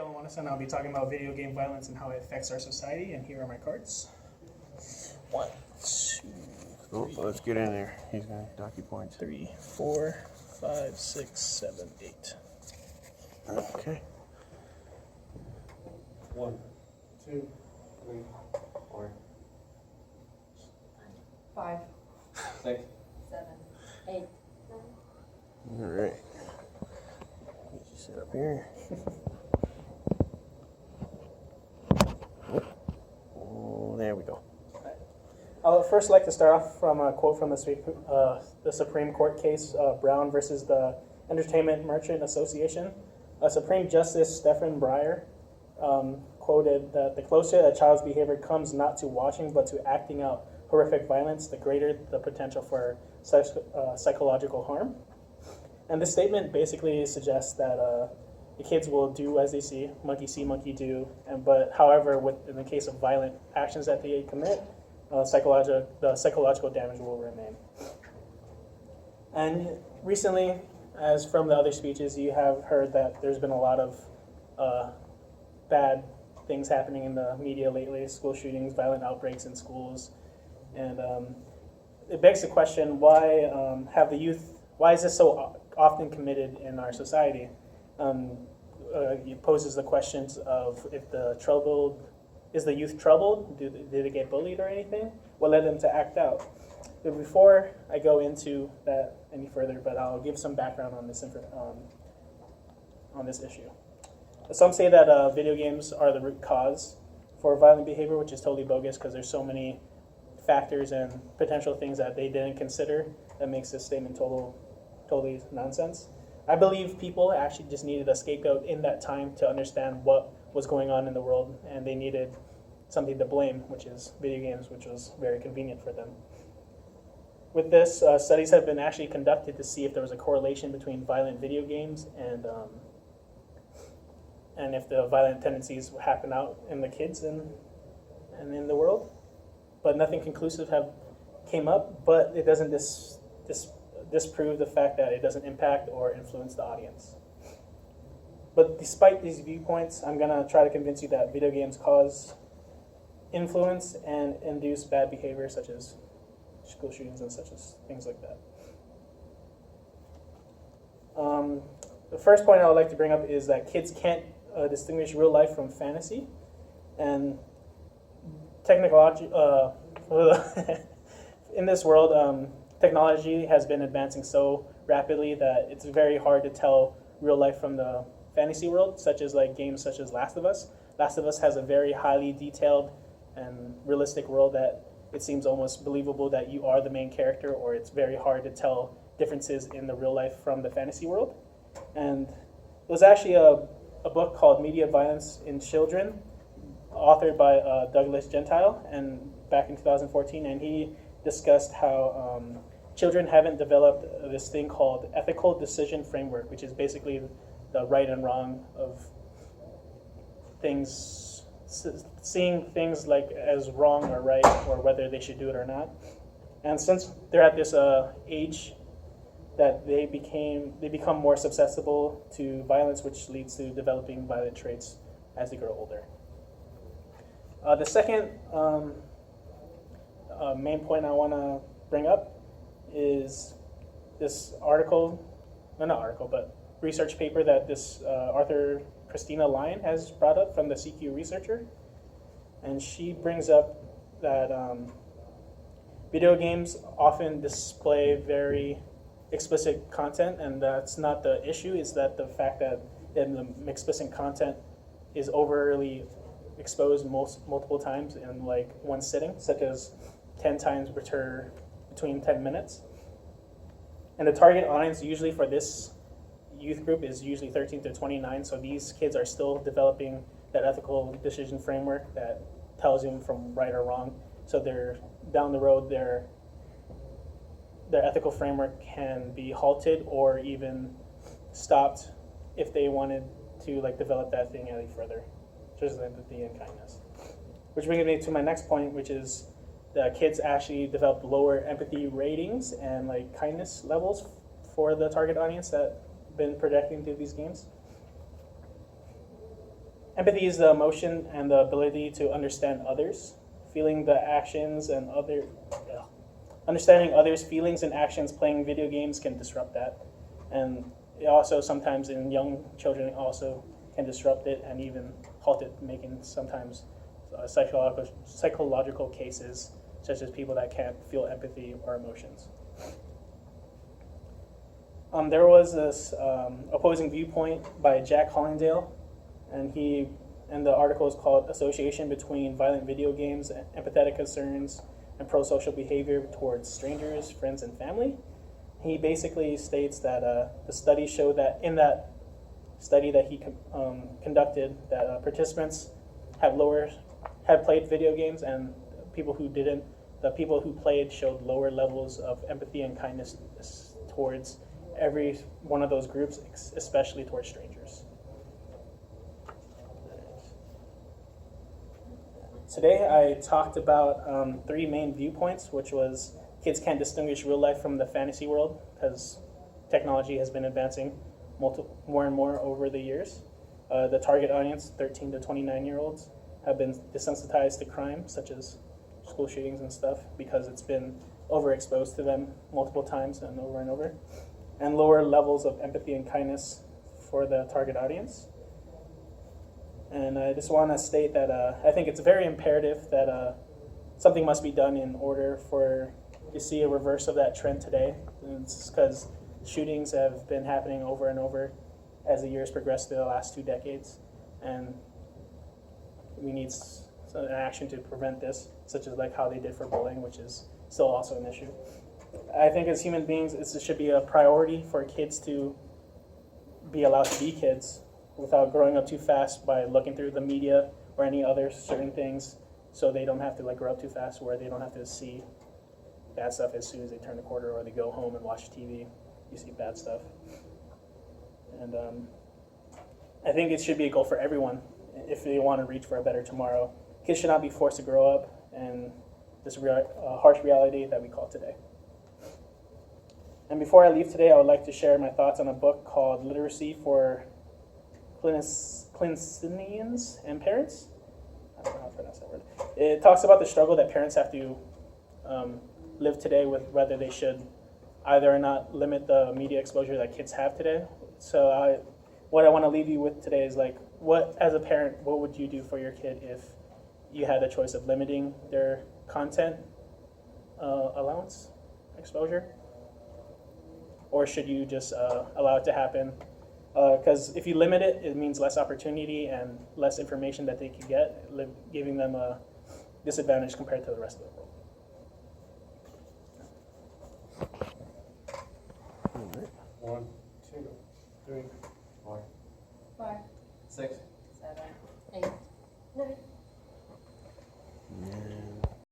OandasanKeal, and I'll be talking about video game violence and how it affects our society, and here are my cards. 1, 2, Oh, let's get in there. He's going to dock you points. 3, 4, 5, 6, 7, 8. Okay. 1, 2, 3, 4, 5, 6, 7, 8, 9. All right. Get you set up here. Oh, there we go. I would first like to start off from a quote from the Supreme Court case, Brown versus the Entertainment Merchant Association. Supreme Justice Stephen Breyer quoted that the closer a child's behavior comes not to watching but to acting out horrific violence, the greater the potential for psychological harm. And this statement basically suggests that the kids will do as they see, monkey do. But however, in the case of violent actions that they commit, the psychological damage will remain. And recently, as from the other speeches, you have heard that there's been a lot of bad things happening in the media lately, school shootings, violent outbreaks in schools. And it begs the question, why is this so often committed in our society? It poses the questions of is the youth troubled? Do they get bullied or anything? What led them to act out? But before I go into that any further, but I'll give some background on this issue. Some say that video games are the root cause for violent behavior, which is totally bogus because there's so many factors and potential things that they didn't consider that makes this statement totally nonsense. I believe people actually just needed a scapegoat in that time to understand what was going on in the world, and they needed something to blame, which is video games, which was very convenient for them. With this, studies have been actually conducted to see if there was a correlation between violent video games and if the violent tendencies happen out in the kids and in the world. But nothing conclusive came up, but it doesn't disprove the fact that it doesn't impact or influence the audience. But despite these viewpoints, I'm going to try to convince you that video games cause influence and induce bad behavior, such as school shootings and such as things like that. The first point I would like to bring up is that kids can't distinguish real life from fantasy, and in this world, technology has been advancing so rapidly that it's very hard to tell real life from the fantasy world, such as games such as Last of Us. Last of Us has a very highly detailed and realistic world that it seems almost believable that you are the main character, or it's very hard to tell differences in the real life from the fantasy world. And there was actually a book called Media Violence in Children, authored by Douglas Gentile, and back in 2014, and he discussed how children haven't developed this thing called ethical decision framework, which is basically the right and wrong of things, seeing things as wrong or right, or whether they should do it or not. And since they're at this age that they become more susceptible to violence, which leads to developing violent traits as they grow older. The second main point I want to bring up is this research paper that this author Christina Lyon has brought up from the CQ researcher. And she brings up that video games often display very explicit content, and that's not the issue, is that the fact that the explicit content is overly exposed multiple times in one sitting, such as 10 times between 10 minutes. And the target audience usually for this youth group is usually 13 to 29, so these kids are still developing that ethical decision framework that tells them from right or wrong. So they're down the road, their ethical framework can be halted or even stopped if they wanted to develop that thing any further, just empathy and kindness. Which brings me to my next point, which is the kids actually develop lower empathy ratings and kindness levels for the target audience that been projecting through these games. Empathy is the emotion and the ability to understand others, feeling the actions and understanding others' feelings and actions. Playing video games can disrupt that, and it also sometimes in young children also can disrupt it and even halt it, making sometimes psychological cases such as people that can't feel empathy or emotions. There was this opposing viewpoint by Jack Hollingdale, and the article is called "Association Between Violent Video Games, Empathetic Concerns, and Pro-Social Behavior Towards Strangers, Friends, and Family." He basically states that the study showed that in that study that he conducted, that participants have played video games, and people who didn't, the people who played showed lower levels of empathy and kindness towards every one of those groups, especially towards strangers. Today I talked about 3 main viewpoints, which was kids can't distinguish real life from the fantasy world because technology has been advancing more and more over the years. The target audience, 13 to 29-year-olds, have been desensitized to crime, such as school shootings and stuff, because it's been overexposed to them multiple times and over, and lower levels of empathy and kindness for the target audience. And I just want to state that I think it's very imperative that something must be done in order to see a reverse of that trend today. And it's because shootings have been happening over and over as the years progress through the last 2 decades. And we need an action to prevent this, such as like how they did for bullying, which is still also an issue. I think as human beings, it should be a priority for kids to be allowed to be kids without growing up too fast by looking through the media or any other certain things, so they don't have to grow up too fast where they don't have to see bad stuff as soon as they turn the corner or they go home and watch TV. You see bad stuff. And I think it should be a goal for everyone if they want to reach for a better tomorrow. Kids should not be forced to grow up in this harsh reality that we call today. And before I leave today, I would like to share my thoughts on a book called Literacy for Clinicians and Parents. I don't know how to pronounce that word. It talks about the struggle that parents have to live today with whether they should either or not limit the media exposure that kids have today. So what I want to leave you with today is as a parent, what would you do for your kid if you had a choice of limiting their content allowance, exposure? Or should you just allow it to happen? Because if you limit it, it means less opportunity and less information that they can get, giving them a disadvantage compared to the rest of the world. 1, 2, 3, 4, 5, 6, 7, 8, 9.